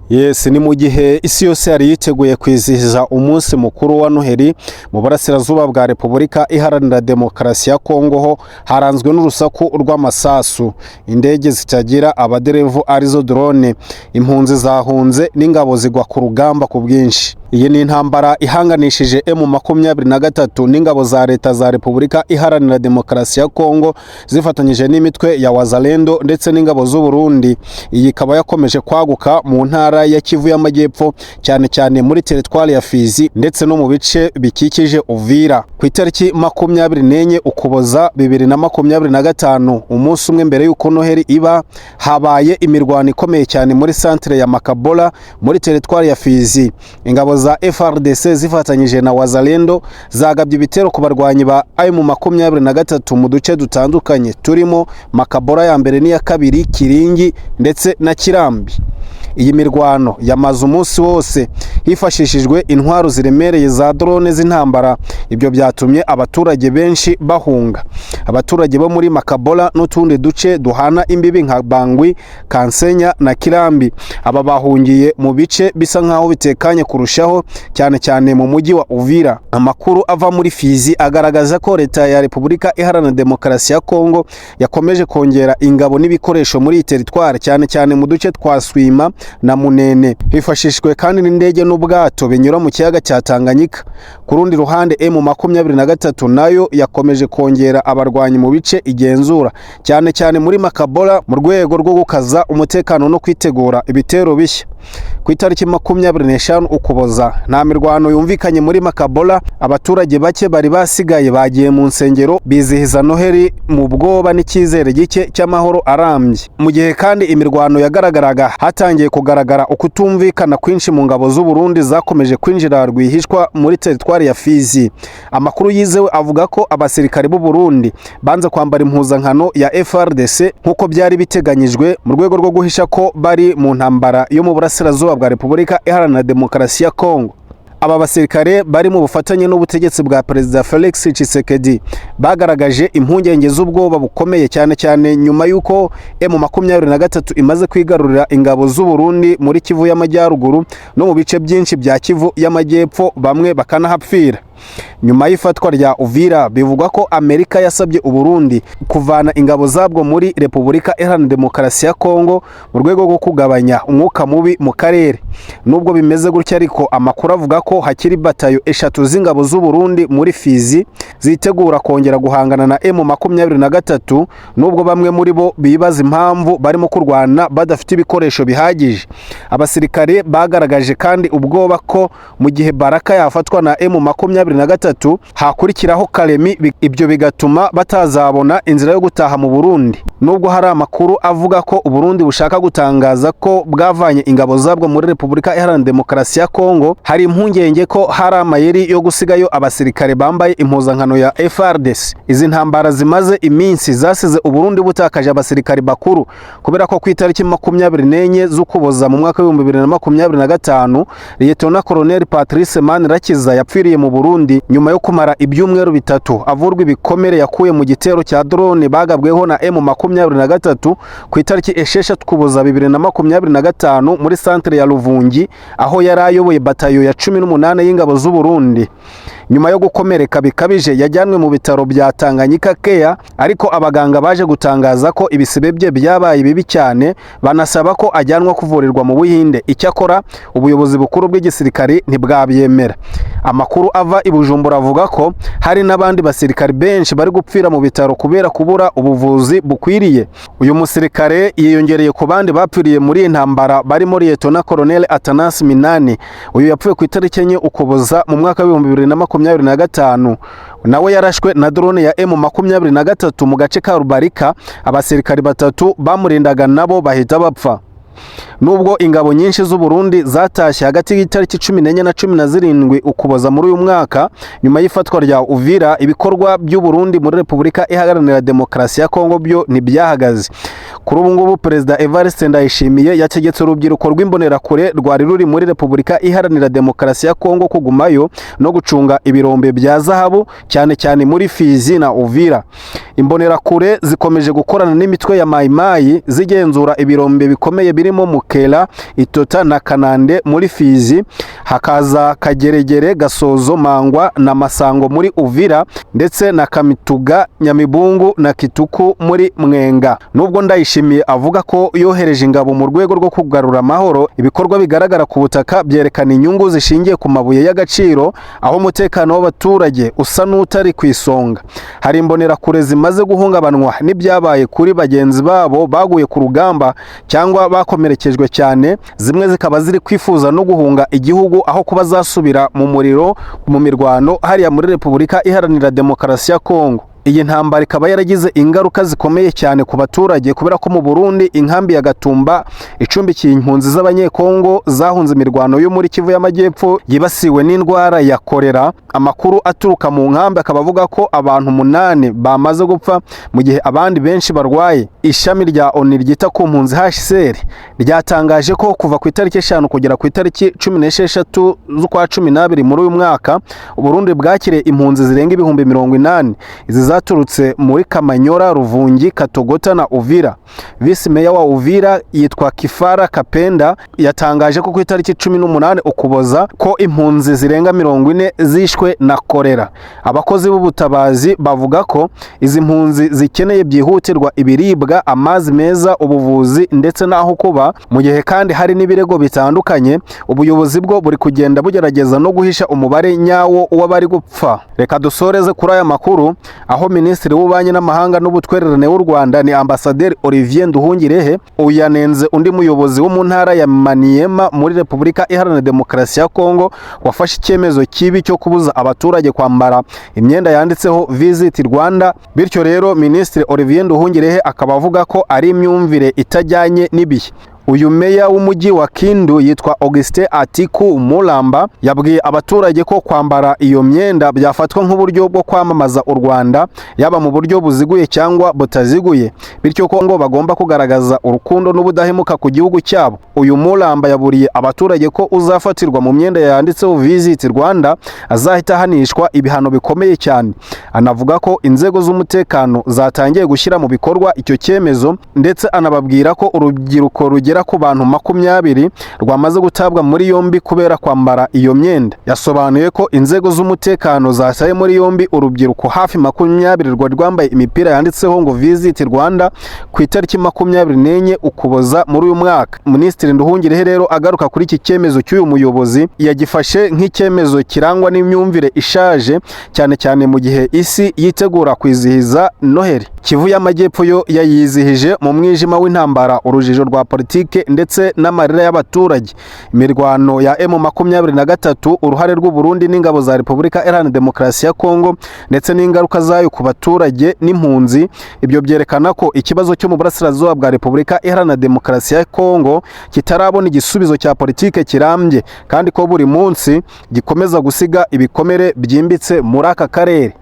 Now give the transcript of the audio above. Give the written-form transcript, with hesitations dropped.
Yes, ni mu gihe isi yose yari yiteguye kwizihiza umunsi mukuru wa Noheli mu burasirazuba bwa Repubulika Iharanira Demokarasi ya Kongo ho haranzwe n'urusaku rw'amasasu, indege zitagira abaderevu arizo drone, impunzi zahunze n'ingabo zigwa ku rugamba ku bwinshi. Iyi ni intambara ihanganishije M23 n'ingabo za leta za Repubulika Iharanira Demokarasi ya Kongo zifatanyije n'imitwe ya Wazalendo ndetse n'ingabo z'u Burundi. Iyi ikaba yakomeje kwaguka mu ntara ya Kivu y'Amajyepfo cyane cyane muri teritwari ya Fizi ndetse no mu bice bikikije Uvira. Ku itariki 24 Ukuboza 2025, umunsi umwe mbere y'uko Noheli iba, habaye imirwano ikomeye cyane muri centre ya Makabola muri teritwari ya Fizi. Ingabo za FRDC zifatanyije na Wazalendo zagabye ibitero ku barwanyi ba M23 mu duce dutandukanye turimo Makabola ya mbere n'iya kabiri, Kiringi ndetse na Kirambi. Iyi mirwano yamaze umunsi wose hifashishijwe intwaro ziremereye za drone z'intambara. Ibyo byatumye abaturage benshi bahunga. Abaturage bo muri Makabola n'utundi duce duhana imbibi nka Bangwi, Kansenya na Kirambi, aba bahungiye mu bice bisa nkaho bitekanye kurushaho, cyane cyane mu mujyi wa Uvira. Amakuru ava muri Fizi agaragaza ko leta ya Repubulika Iharanira Demokarasi ya Kongo yakomeje kongera ingabo n'ibikoresho muri iyi teritwari, cyane cyane mu duce twa Swima na Munene. Hifashishwe kandi n'indege n'ubwato binyura mu kiyaga cya Tanganyika. Ku rundi ruhande M23 nayo yakomeje kongera abarwanyi mu bice igenzura, cyane cyane muri Makabola mu rwego rwo gukaza umutekano no kwitegura ibitero bishya. Ku itariki 25 Ukuboza nta mirwano yumvikanye muri Makabola. Abaturage bake bari basigaye bagiye mu nsengero bizihiza Noheli mu bwoba n'icyizere gike cy'amahoro arambye. Mu gihe kandi imirwano yagaragaraga, hatangiye kugaragara ukutumvikana kwinshi mu ngabo z'u Burundi zakomeje kwinjira rwihishwa muri teritwari ya Fizi. Amakuru yizewe avuga ko abasirikare b'u Burundi banze kwambara impuzankano ya FRDC nkuko byari biteganyijwe mu rwego rwo guhisha ko bari mu ntambara yo mu burasirazuba bwa Repubulika Iharanira Demokarasi ya Kongo. Aba basirikare bari mu bufatanye n'ubutegetsi bwa Perezida Felix Tshisekedi bagaragaje impungenge z'ubwoba bukomeye, cyane cyane nyuma y'uko M23 imaze kwigarurira ingabo z'u Burundi muri Kivu y'Amajyaruguru no mu bice byinshi bya Kivu y'Amajyepfo, bamwe bakanahapfira. Nyuma y'ifatwa rya Uvira, bivugwa ko Amerika yasabye u Burundi kuvana ingabo zabwo muri Repubulika Iharanira Demokarasi ya Kongo mu rwego rwo kugabanya umwuka mubi mu karere. Nubwo bimeze gutya ariko, amakuru avuga ko hakiri batayo 3 z'ingabo z'u Burundi muri Fizi zitegura kongera guhangana na M23, nubwo bamwe muri bo bibaza impamvu barimo kurwana badafite ibikoresho bihagije. Abasirikare bagaragaje kandi ubwoba ko mu gihe Baraka yafatwa na M23 hakurikiraho Kalemi, ibyo bigatuma batazabona inzira yo gutaha mu Burundi. Nubwo hari amakuru avuga ko u Burundi bushaka gutangaza ko bwavanye ingabo zabwo muri Repubulika Iharanira Demokarasi ya Kongo, hari impungenge ko hari amayeri yo gusigayo abasirikare bambaye impuzankano ya FRDC. Izi ntambara zimaze iminsi zasize u Burundi butakaje abasirikare bakuru, kubera ko ku itariki 24 z'Ukuboza mu mwaka wa 2025 Lieutenant Colonel Patrice Manirakiza yapfiriye mu Burundi nyuma yo kumara ibyumweru bitatu avurwa ibikomere yakuye mu gitero cya drone bagabweho na M23 ku itariki 6 Ukuboza 2025 muri centre ya Luvungi, aho yari ayoboye batayo ya 18 y'ingabo z'u Burundi. Nyuma yo gukomereka bikabije yajyanwe mu bitaro bya Tanganyika Care, ariko abaganga baje gutangaza ko ibisebe bye byabaye bibi cyane, banasaba ko ajyanwa kuvurirwa mu Buhinde. Icyakora ubuyobozi bukuru bw'igisirikare ntibwabyemera. Amakuru ava i Bujumbura avuga ko hari n'abandi basirikare benshi bari gupfira mu bitaro kubera kubura ubuvuzi bukwiriye. Uyu musirikare yiyongereye ku bandi bapfiriye muri intambara barimo Lieutenant Colonel Atanas Minani. Uyu yapfuye ku itariki 4 Ukuboza mu mwaka wa 2025. Nawe yarashwe na drone ya M23 mu gace ka Rubarika. Abasirikare 3 bamurindaga nabo bahita bapfa. Nubwo ingabo nyinshi z'u Burundi zatashye hagati y'itariki 14 na 17 Ukuboza muri uyu mwaka nyuma y'ifatwa rya Uvira, ibikorwa by'u Burundi muri Repubulika Iharanira Demokarasi ya Kongo byo ntibyahagaze. Kuri ubu ngubu Perezida Evariste Ndayishimiye yategetse urubyiruko rw'imbonerakure rwari ruri muri Repubulika Iharanira Demokarasi ya Kongo kugumayo no gucunga ibirombe bya zahabu, cyane cyane muri Fizi na Uvira. Imbonerakure zikomeje gukorana n'imitwe ya Mayimayi zigenzura ibirombe bikomeye birimo Mukela, Itota na Kanande muri Fizi, hakaza Kageregere, Gasozo, Mangwa na Masango muri Uvira, ndetse na Kamituga, Nyamibungu na Kituku muri Mwenga. Nubwo Ndayishimiye avuga ko yohereje ingabo mu rwego rwo kugarura amahoro, ibikorwa bigaragara ku butaka byerekana inyungu zishingiye ku mabuye y'agaciro, aho umutekano w'abaturage usa n'utari ku isonga. Hari imbonerakure zimaze guhungabanwa n'ibyabaye kuri bagenzi babo baguye ku rugamba cyangwa bakomerekejwe cyane, zimwe zikaba ziri kwifuza no guhunga igihugu aho kuba zasubira mu muriro mu mirwano hariya muri Repubulika Iharanira Demokarasi ya Kongo. Iyi ntambara ikaba yaragize ingaruka zikomeye cyane ku baturage, kubera ko mu Burundi inkambi ya Gatumba icumbikiye impunzi z'abanyekongo zahunze imirwano yo muri Kivu y'Amajyepfo yibasiwe n'indwara ya kolera. Amakuru aturuka mu nkambi akaba avuga ko abantu 8 bamaze gupfa mu gihe abandi benshi barwaye. Ishami rya ONU ryita ku mpunzi HCR ryatangaje ko kuva ku itariki 5 kugera ku itariki 16 z'ukwa 12 muri uyu mwaka, Burundi bwakiriye impunzi zirenga ibihumbi 80. Izi zaturutse muri Kamanyora, Ruvungi, Katogota na Uvira. Vice Meya wa Uvira yitwa Kifara Kapenda yatangaje ko ku itariki 18 Ukuboza ko impunzi zirenga 40 zishwe na kolera. Abakozi b'ubutabazi bavuga ko izi mpunzi zikeneye byihutirwa ibiribwa, amazi meza, ubuvuzi ndetse naho kuba, mu gihe kandi hari n'ibirego bitandukanye. Ubuyobozi bwo buri kugenda bugerageza no guhisha umubare nyawo w'abari gupfa. Reka dusoreze kuri aya makuru, aho Minisitiri w'Ububanyi n'Amahanga n'Ubutwererane w'u Rwanda ni Ambasaderi Olivier Nduhungirehe uyanenze undi muyobozi wo mu ntara ya Maniema muri Repubulika Iharanira Demokarasi ya Kongo wafashe icyemezo kibi cyo kubuza abaturage kwambara imyenda yanditseho Visit Rwanda. Bityo rero Minisitiri Olivier Nduhungirehe akaba avuga ko ari imyumvire itajyanye n'ibihe. Uyu meya w'umujyi wa Kindu yitwa Augustin Atiku Mulamba yabwiye abaturage ko kwambara iyo myenda byafatwa nk'uburyo bwo kwamamaza u Rwanda, yaba mu buryo buziguye cyangwa butaziguye, bityo ko ngo bagomba kugaragaza urukundo n'ubudahemuka ku gihugu cyabo. Uyu Mulamba yaburiye abaturage ko uzafatirwa mu myenda yanditseho Visit Rwanda azahita hanishwa ibihano bikomeye cyane. Anavuga ko inzego z'umutekano zatangiye gushyira mu bikorwa icyo cyemezo, ndetse anababwira ko urubyiruko rugera ku bantu 20 rwamaze gutabwa muri yombi kubera kwambara iyo myenda. Yasobanuye ko inzego z'umutekano zasaye muri yombi urubyiruko hafi 20 rwambaye imipira yanditseho ngo Visit Rwanda ku itariki 24 Ukuboza muri uyu mwaka. Minisitiri Nduhungirehe rero agaruka kuri iki cyemezo cy'uyu muyobozi, yagifashe nk'icyemezo kirangwa n'imyumvire ishaje, cyane cyane mu gihe isi yitegura kwizihiza Noheli. Kivu y'Amajyepfo yo yayizihije mu mwijima w'intambara, urujijo rwa politike ndetse n'amarira y'abaturage. Imirwano ya M23, uruhare rw'u Burundi n'ingabo za Repubulika Iharanira Demokarasi ya Kongo ndetse n'ingaruka zayo ku baturage n'impunzi, ibyo byerekana ko ikibazo cyo mu burasirazuba bwa Repubulika Iharanira Demokarasi ya Kongo kitarabona igisubizo cya politike kirambye, kandi ko buri munsi gikomeza gusiga ibikomere byimbitse muri aka karere.